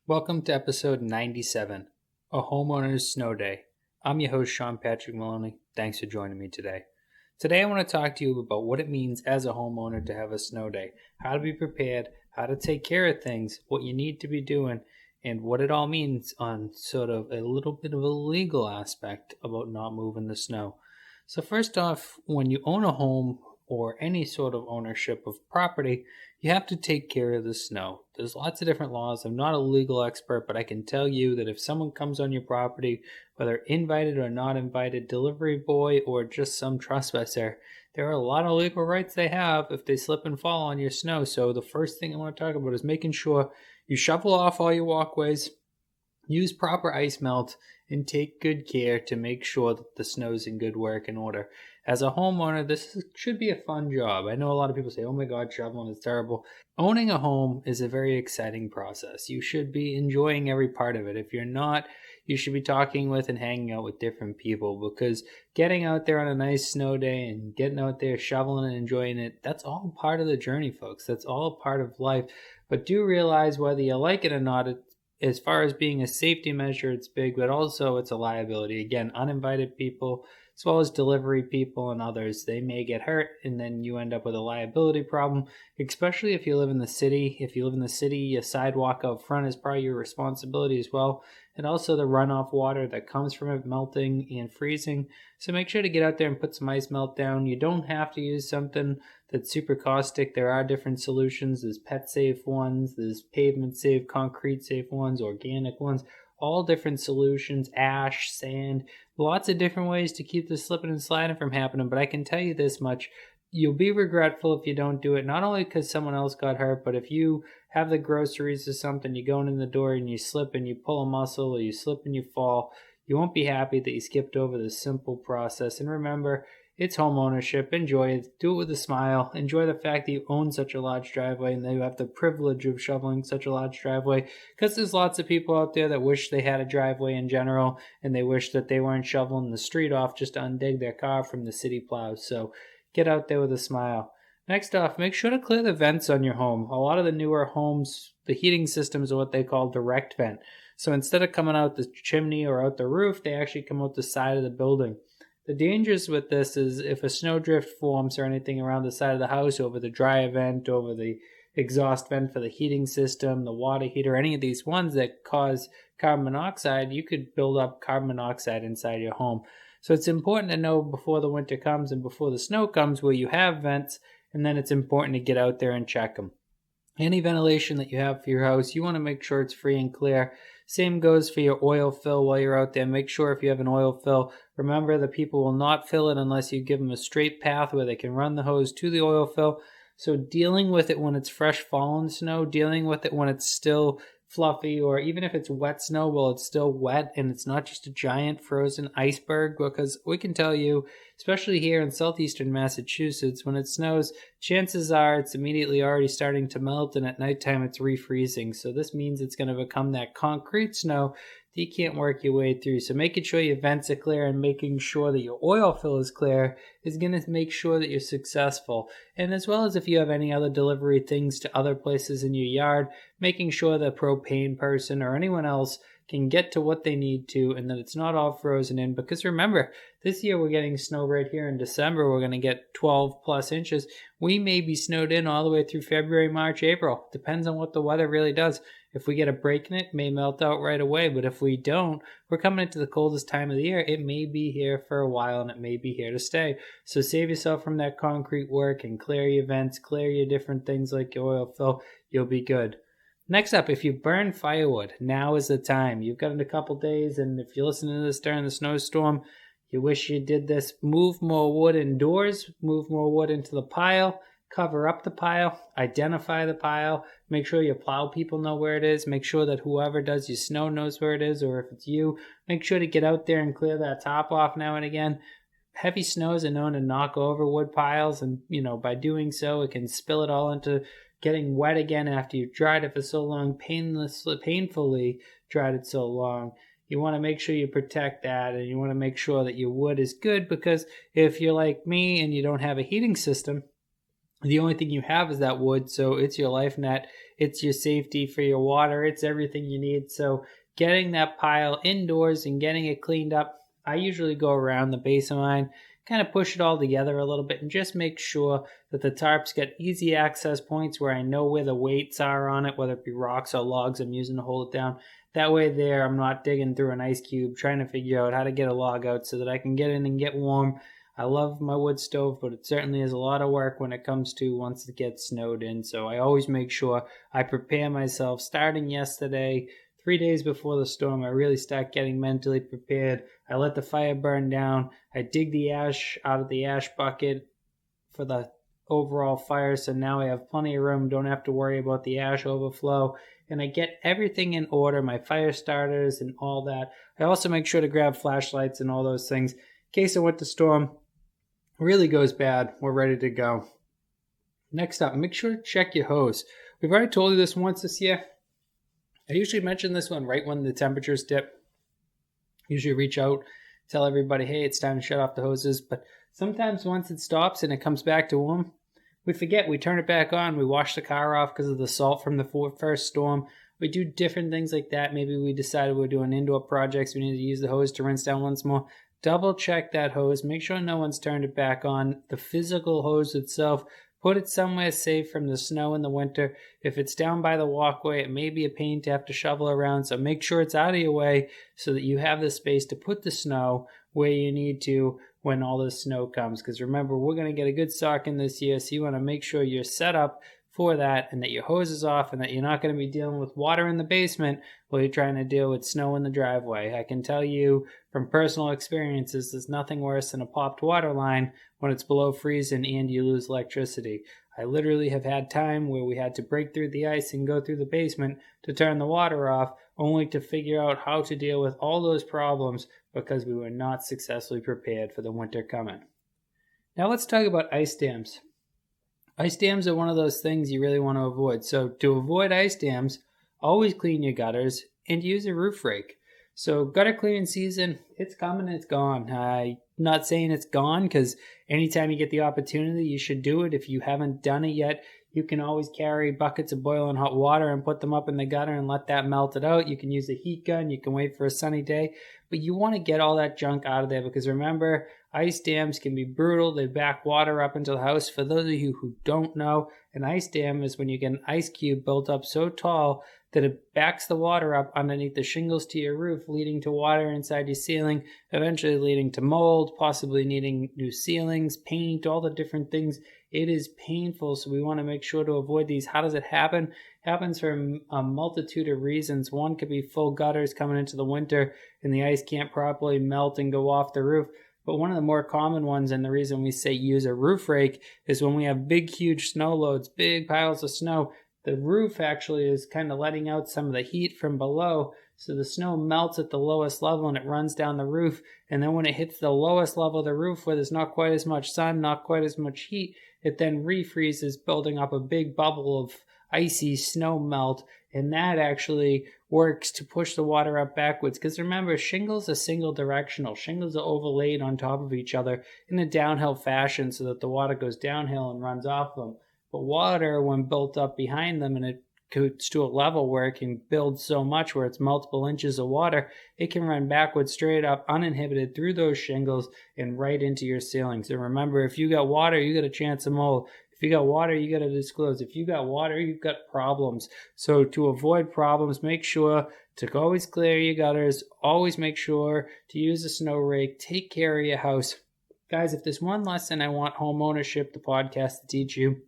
Welcome to episode 97, A Homeowner's Snow Day. I'm your host, Shawn Maloney. Thanks for joining me today. Today I want to talk to you about what it means as a homeowner to have a snow day, how to be prepared, how to take care of things, what you need to be doing, and what it all means on sort of a little bit of a legal aspect about not moving the snow. So first off, when you own a home or any sort of ownership of property, you have to take care of the snow. There's lots of different laws. I'm not a legal expert, but I can tell you that if someone comes on your property, whether invited or not invited, delivery boy or just some trespasser, there are a lot of legal rights they have if they slip and fall on your snow. So the first thing I want to talk about is making sure you shovel off all your walkways, use proper ice melt, and take good care to make sure that the snow's in good working order. As a homeowner, this should be a fun job. I know a lot of people say, oh my God, shoveling is terrible. Owning a home is a very exciting process. You should be enjoying every part of it. If you're not, you should be talking with and hanging out with different people, because getting out there on a nice snow day and getting out there shoveling and enjoying it, that's all part of the journey, folks. That's all part of life. But do realize, whether you like it or not, as far as being a safety measure, it's big, but also it's a liability. Again, uninvited people, as well as delivery people and others, they may get hurt, and then you end up with a liability problem, especially if you live in the city. If you live in the city, a sidewalk out front is probably your responsibility as well, and also the runoff water that comes from it melting and freezing. So make sure to get out there and put some ice melt down. You don't have to use something that's super caustic. There are different solutions. There's pet safe ones, there's pavement safe, concrete safe ones, organic ones, all different solutions, ash, sand, lots of different ways to keep the slipping and sliding from happening. But I can tell you this much: you'll be regretful if you don't do it, not only because someone else got hurt, but if you have the groceries or something, you're going in the door and you slip and you pull a muscle, or you slip and you fall, you won't be happy that you skipped over this simple process. And remember, it's home ownership. Enjoy it. Do it with a smile. Enjoy the fact that you own such a large driveway and that you have the privilege of shoveling such a large driveway, because there's lots of people out there that wish they had a driveway in general, and they wish that they weren't shoveling the street off just to undig their car from the city plows. So get out there with a smile. Next off, make sure to clear the vents on your home. A lot of the newer homes, the heating systems are what they call direct vent. So instead of coming out the chimney or out the roof, they actually come out the side of the building. The dangers with this is if a snowdrift forms or anything around the side of the house, over the dryer vent, over the exhaust vent for the heating system, the water heater, any of these ones that cause carbon monoxide, you could build up carbon monoxide inside your home. So it's important to know before the winter comes and before the snow comes where you have vents, and then it's important to get out there and check them. Any ventilation that you have for your house, you want to make sure it's free and clear. Same goes for your oil fill while you're out there. Make sure if you have an oil fill, remember the people will not fill it unless you give them a straight path where they can run the hose to the oil fill. So dealing with it when it's fresh fallen snow, dealing with it when it's still fluffy, or even if it's wet snow, well, it's still wet and it's not just a giant frozen iceberg, because we can tell you, especially here in southeastern Massachusetts, when it snows, chances are it's immediately already starting to melt, and at nighttime it's refreezing. So this means it's going to become that concrete snow that you can't work your way through. So making sure your vents are clear and making sure that your oil fill is clear is going to make sure that you're successful. And as well as if you have any other delivery things to other places in your yard, making sure the propane person or anyone else can get to what they need to, and that it's not all frozen in. Because remember, this year we're getting snow right here in December. We're going to get 12 plus inches. We may be snowed in all the way through February, March, April. Depends on what the weather really does. If we get a break in it, it may melt out right away. But if we don't, we're coming into the coldest time of the year. It may be here for a while, and it may be here to stay. So save yourself from that concrete work and clear your vents, clear your different things like your oil fill. You'll be good. Next up, if you burn firewood, now is the time. You've got it a couple days, and if you're listening to this during the snowstorm, you wish you did this. Move more wood indoors, move more wood into the pile, cover up the pile, identify the pile, make sure your plow people know where it is, make sure that whoever does your snow knows where it is, or if it's you, make sure to get out there and clear that top off now and again. Heavy snows are known to knock over wood piles, and by doing so, it can spill it all into getting wet again after you've dried it for so long, painfully dried it so long. You want to make sure you protect that, and you want to make sure that your wood is good, because if you're like me and you don't have a heating system, The only thing you have is that wood, so it's your life net, it's your safety for your water, it's everything you need. So getting that pile indoors and getting it cleaned up, I usually go around the base of mine, kind of push it all together a little bit and just make sure that the tarps get easy access points where I know where the weights are on it, whether it be rocks or logs I'm using to hold it down. That way there, I'm not digging through an ice cube trying to figure out how to get a log out so that I can get in and get warm. I love my wood stove, but it certainly is a lot of work when it comes to once it gets snowed in. So I always make sure I prepare myself starting yesterday, 3 days before the storm. I really start getting mentally prepared. I let the fire burn down. I dig the ash out of the ash bucket for the overall fire. So now I have plenty of room. Don't have to worry about the ash overflow. And I get everything in order, my fire starters and all that. I also make sure to grab flashlights and all those things in case a winter storm really goes bad. We're ready to go. Next up, make sure to check your hose. We've already told you this once this year. I usually mention this one right when the temperatures dip. Usually reach out, tell everybody, hey, it's time to shut off the hoses. But sometimes once it stops and it comes back to warm, we forget, we turn it back on, we wash the car off because of the salt from the first storm. We do different things like that. Maybe we decided we're doing indoor projects, we need to use the hose to rinse down once more. Double check that hose, make sure no one's turned it back on. The physical hose itself, put it somewhere safe from the snow in the winter. If it's down by the walkway, it may be a pain to have to shovel around, so make sure it's out of your way so that you have the space to put the snow where you need to when all the snow comes. Because remember, we're going to get a good sock in this year, so you want to make sure you're set up for that and that your hose is off and that you're not going to be dealing with water in the basement while you're trying to deal with snow in the driveway. I can tell you from personal experiences, there's nothing worse than a popped water line when it's below freezing and you lose electricity. I literally have had time where we had to break through the ice and go through the basement to turn the water off, only to figure out how to deal with all those problems because we were not successfully prepared for the winter coming. Now let's talk about ice dams. Ice dams are one of those things you really want to avoid. So to avoid ice dams, always clean your gutters and use a roof rake. So gutter cleaning season, it's coming and it's gone. I'm not saying it's gone because anytime you get the opportunity, you should do it. If you haven't done it yet, you can always carry buckets of boiling hot water and put them up in the gutter and let that melt it out. You can use a heat gun. You can wait for a sunny day. But you want to get all that junk out of there because remember, ice dams can be brutal. They back water up into the house. For those of you who don't know, an ice dam is when you get an ice cube built up so tall that it backs the water up underneath the shingles to your roof, leading to water inside your ceiling, eventually leading to mold, possibly needing new ceilings, paint, all the different things. It is painful, so we want to make sure to avoid these. How does it happen? It happens for a multitude of reasons. One could be full gutters coming into the winter and the ice can't properly melt and go off the roof. But one of the more common ones, and the reason we say use a roof rake, is when we have big, huge snow loads, big piles of snow. The roof actually is kind of letting out some of the heat from below, so the snow melts at the lowest level and it runs down the roof. And then when it hits the lowest level of the roof where there's not quite as much sun, not quite as much heat, it then refreezes, building up a big bubble of icy snow melt. And that actually works to push the water up backwards. Because remember, shingles are single directional. Shingles are overlaid on top of each other in a downhill fashion so that the water goes downhill and runs off them. But water, when built up behind them and it goes to a level where it can build so much where it's multiple inches of water, it can run backwards straight up uninhibited through those shingles and right into your ceilings. And remember, if you got water, you got a chance of mold. If you got water, you got to disclose. If you got water, you've got problems. So to avoid problems, make sure to always clear your gutters. Always make sure to use a snow rake. Take care of your house. Guys, if there's one lesson I want Homeownership, the podcast, to teach you,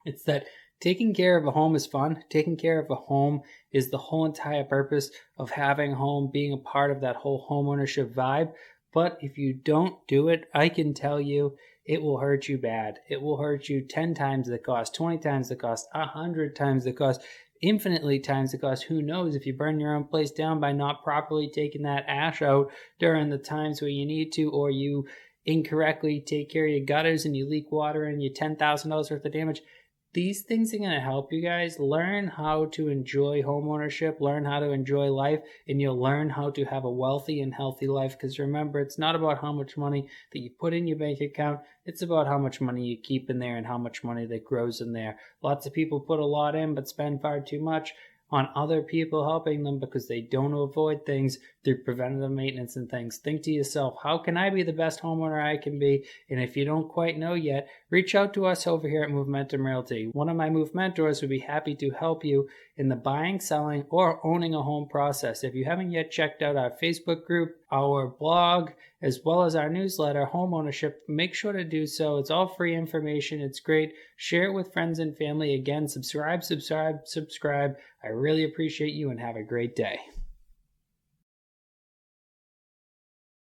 it's that taking care of a home is fun. Taking care of a home is the whole entire purpose of having a home, being a part of that whole homeownership vibe. But if you don't do it, I can tell you, it will hurt you bad. It will hurt you 10 times the cost, 20 times the cost, 100 times the cost, infinitely times the cost. Who knows if you burn your own place down by not properly taking that ash out during the times where you need to, or you incorrectly take care of your gutters and you leak water and you $10,000 worth of damage. These things are going to help you guys learn how to enjoy homeownership, learn how to enjoy life, and you'll learn how to have a wealthy and healthy life. Because remember, it's not about how much money that you put in your bank account. It's about how much money you keep in there and how much money that grows in there. Lots of people put a lot in but spend far too much on other people helping them because they don't avoid things through preventative maintenance and things. Think to yourself, how can I be the best homeowner I can be? And if you don't quite know yet, reach out to us over here at Movementum Realty. One of my Move mentors would be happy to help you in the buying, selling, or owning a home process. If you haven't yet checked out our Facebook group, our blog, as well as our newsletter, Homeownership, make sure to do so. It's all free information. It's great. Share it with friends and family. Again, subscribe. I really appreciate you and have a great day.